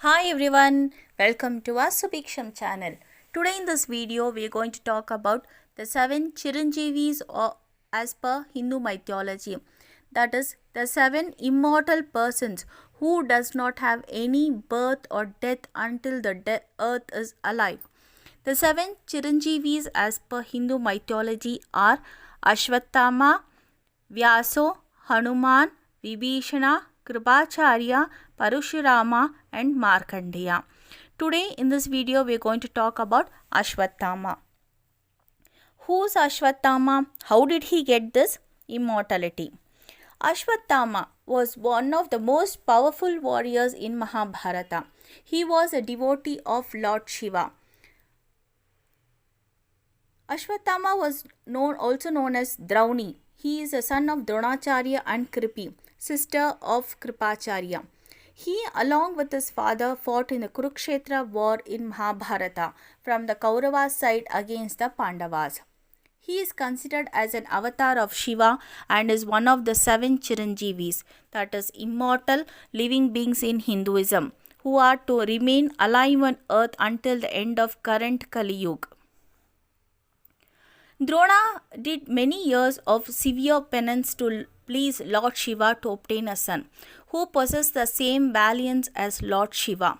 Hi everyone, welcome to our Subiksham channel. Today in this video we are going to talk about the 7 Chiranjeevis as per Hindu mythology. That is the 7 immortal persons who does not have any birth or death until the earth is alive. The 7 Chiranjeevis as per Hindu mythology are Ashwatthama, Vyaso, Hanuman, Vibhishana, Kripacharya, Parashurama and Markandeya. Today in this video we are going to talk about Ashwatthama. Who's Ashwatthama? How did he get this immortality? Ashwatthama was one of the most powerful warriors in Mahabharata. He was a devotee of Lord Shiva. Ashwatthama was also known as Drauni. He is a son of Dronacharya and Kripi, sister of Kripacharya. He, along with his father, fought in the Kurukshetra war in Mahabharata from the Kauravas side against the Pandavas. He is considered as an avatar of Shiva and is one of the 7 Chiranjeevis, that is, immortal living beings in Hinduism, who are to remain alive on earth until the end of current Kali Yuga. Drona did many years of severe penance to please Lord Shiva to obtain a son, who possessed the same valiance as Lord Shiva.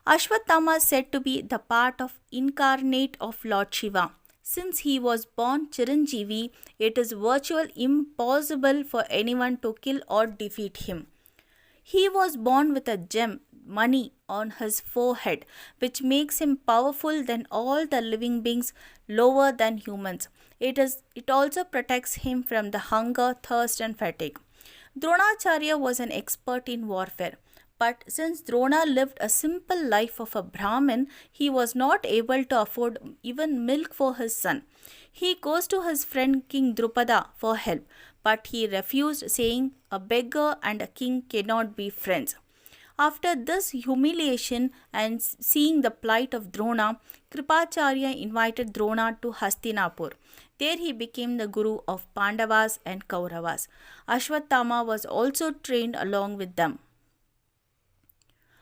Ashwatthama is said to be the part of incarnate of Lord Shiva. Since he was born Chiranjeevi, it is virtually impossible for anyone to kill or defeat him. He was born with a gem, money, on his forehead, which makes him powerful than all the living beings lower than humans. It also protects him from the hunger, thirst and fatigue. Dronacharya was an expert in warfare. But since Drona lived a simple life of a Brahmin, he was not able to afford even milk for his son. He goes to his friend King Drupada for help, but he refused, saying, "A beggar and a king cannot be friends." After this humiliation and seeing the plight of Drona, Kripacharya invited Drona to Hastinapur. There he became the guru of Pandavas and Kauravas. Ashwatthama was also trained along with them.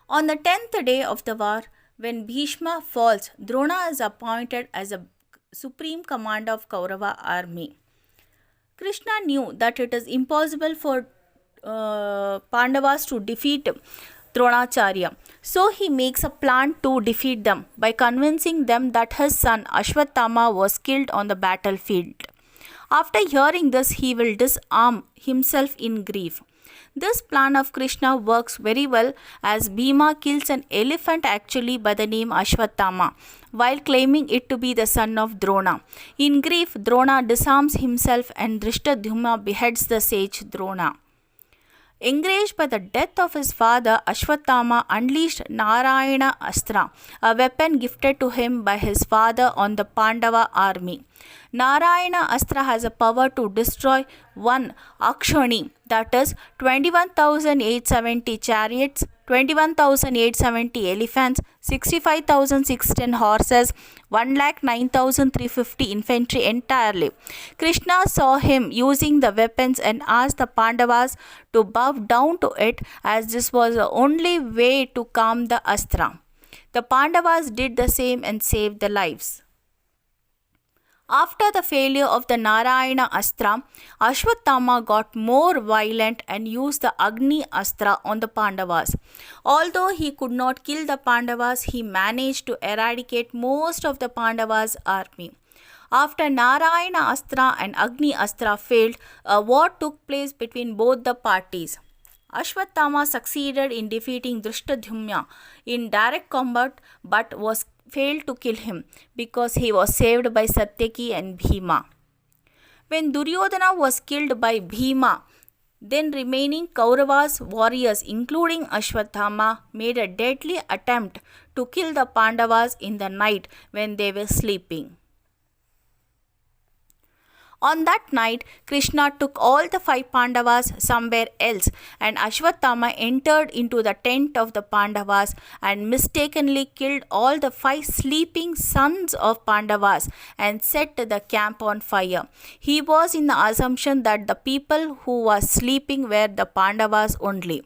On the 10th day of the war, when Bhishma falls, Drona is appointed as a supreme commander of Kaurava army. Krishna knew that it is impossible for Pandavas to defeat Dronacharya. So he makes a plan to defeat them by convincing them that his son Ashwatthama was killed on the battlefield. After hearing this, he will disarm himself in grief. This plan of Krishna works very well as Bhima kills an elephant actually by the name Ashwatthama while claiming it to be the son of Drona. In grief, Drona disarms himself and Drishtadyumna beheads the sage Drona. Enraged by the death of his father, Ashwatthama unleashed Narayana Astra, a weapon gifted to him by his father on the Pandava army. Narayana Astra has a power to destroy one Akshani, that is 21,870 chariots, 21,870 elephants, 65,610 horses, 1,09,350 infantry entirely. Krishna saw him using the weapons and asked the Pandavas to bow down to it, as this was the only way to calm the Astra. The Pandavas did the same and saved their lives. After the failure of the Narayana Astra, Ashwatthama got more violent and used the Agni Astra on the Pandavas. Although he could not kill the Pandavas, he managed to eradicate most of the Pandavas' army. After Narayana Astra and Agni Astra failed, a war took place between both the parties. Ashwatthama succeeded in defeating Drishtadyumna in direct combat but failed to kill him because he was saved by Satyaki and Bhima. When Duryodhana was killed by Bhima, then remaining Kauravas warriors including Ashwatthama made a deadly attempt to kill the Pandavas in the night when they were sleeping. On that night, Krishna took all the 5 Pandavas somewhere else, and Ashwatthama entered into the tent of the Pandavas and mistakenly killed all the 5 sleeping sons of Pandavas and set the camp on fire. He was in the assumption that the people who were sleeping were the Pandavas only.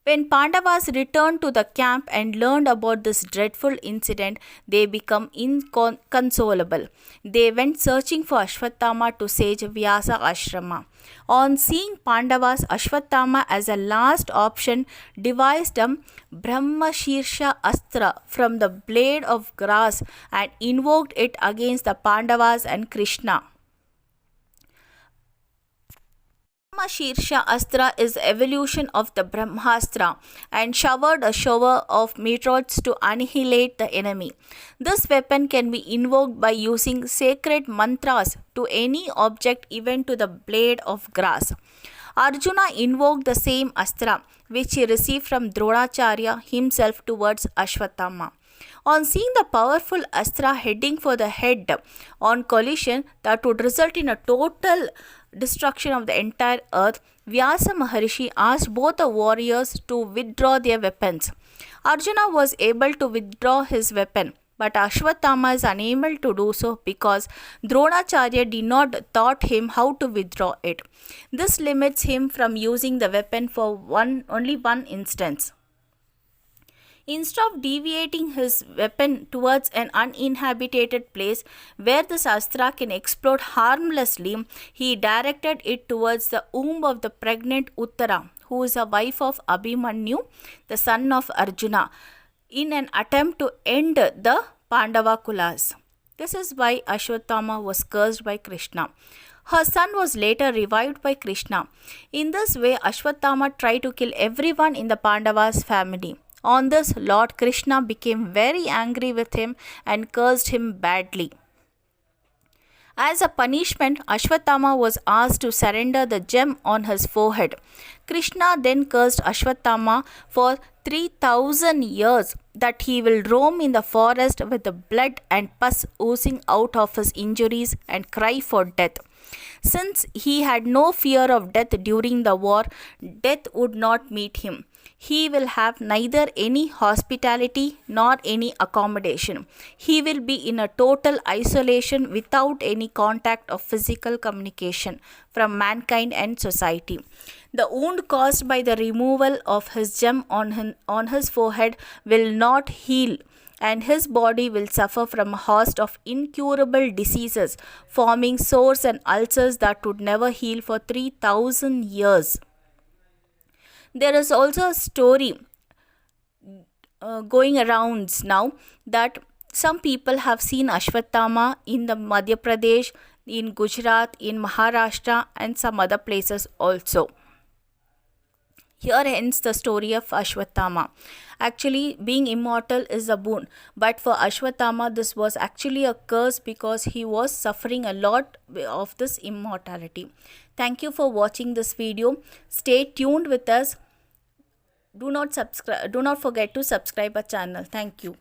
When Pandavas returned to the camp and learned about this dreadful incident, they became inconsolable. They went searching for Ashwatthama to sage Vyasa Ashrama. On seeing Pandavas, Ashwatthama as a last option devised a Brahmashirsha Astra from the blade of grass and invoked it against the Pandavas and Krishna. Brahmashirsha Astra is evolution of the Brahmastra and showered a shower of meteors to annihilate the enemy. This weapon can be invoked by using sacred mantras to any object, even to the blade of grass. Arjuna invoked the same Astra which he received from Dronacharya himself towards Ashwatthama. On seeing the powerful Astra heading for the head on collision that would result in a total destruction of the entire earth, Vyasa Maharishi asked both the warriors to withdraw their weapons. Arjuna was able to withdraw his weapon, but Ashwatthama is unable to do so because Dronacharya did not taught him how to withdraw it. This limits him from using the weapon for only one instance. Instead of deviating his weapon towards an uninhabited place where this astra can explode harmlessly, he directed it towards the womb of the pregnant Uttara, who is a wife of Abhimanyu, the son of Arjuna, in an attempt to end the Pandava Kulas. This is why Ashwatthama was cursed by Krishna. Her son was later revived by Krishna. In this way, Ashwatthama tried to kill everyone in the Pandavas' family. On this, Lord Krishna became very angry with him and cursed him badly. As a punishment, Ashwatthama was asked to surrender the gem on his forehead. Krishna then cursed Ashwatthama for 3000 years that he will roam in the forest with the blood and pus oozing out of his injuries and cry for death. Since he had no fear of death during the war, death would not meet him. He will have neither any hospitality nor any accommodation. He will be in a total isolation without any contact of physical communication from mankind and society. The wound caused by the removal of his gem on his forehead will not heal, and his body will suffer from a host of incurable diseases, forming sores and ulcers that would never heal for 3000 years. There is also a story going around now that some people have seen Ashwatthama in the Madhya Pradesh, in Gujarat, in Maharashtra, and some other places also. Here ends the story of Ashwatthama. Actually, being immortal is a boon, but for Ashwatthama, this was actually a curse because he was suffering a lot of this immortality. Thank you for watching this video. Stay tuned with us. Do not forget to subscribe our channel. Thank you.